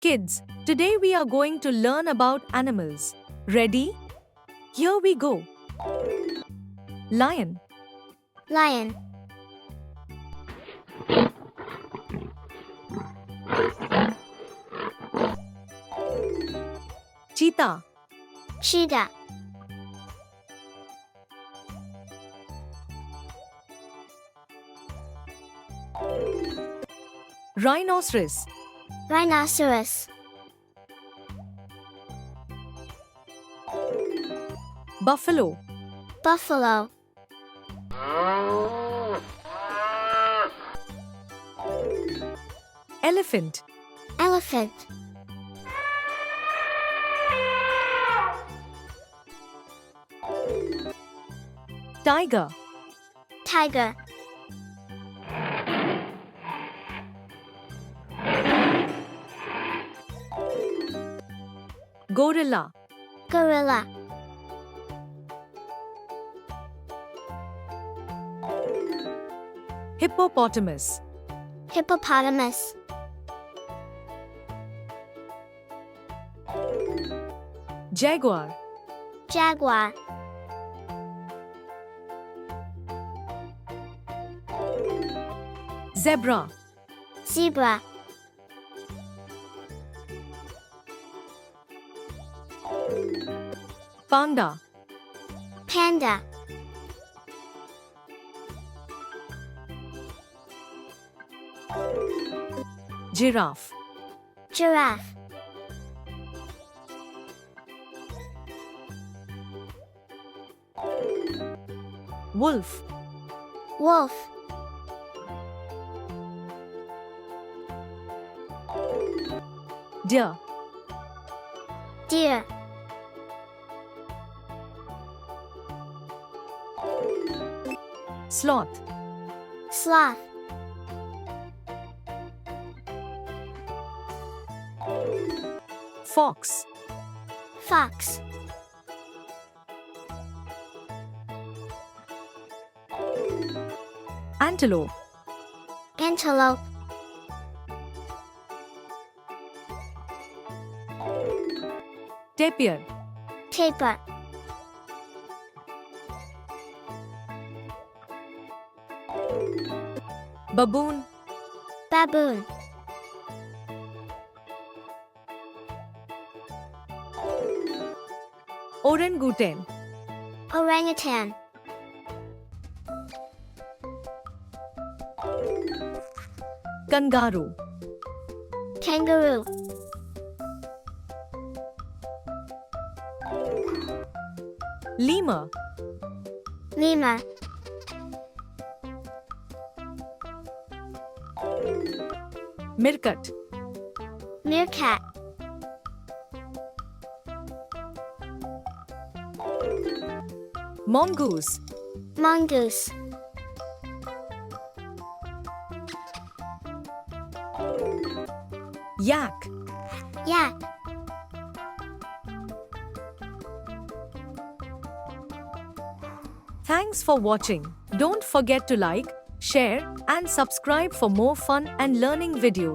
Kids, today we are going to learn about animals. Ready? Here we go. Lion, Lion, cheetah, Cheetah, rhinoceros, Rhinoceros, buffalo, Buffalo, elephant, Elephant, tiger, Tiger, gorilla, Gorilla, hippopotamus, Hippopotamus, jaguar, Jaguar, zebra, Zebra, panda, Panda, giraffe, Giraffe, wolf, Wolf, deer, Deer, sloth, Sloth, fox, Fox, antelope, Antelope, tapir, Tapir, baboon, Baboon, orangutan, Orangutan, kangaroo, Kangaroo, lemur, Lemur, meerkat, Meerkat, mongoose, Mongoose, yak. Yak. Thanks for watching. Don't forget to like, share, and subscribe for more fun and learning videos.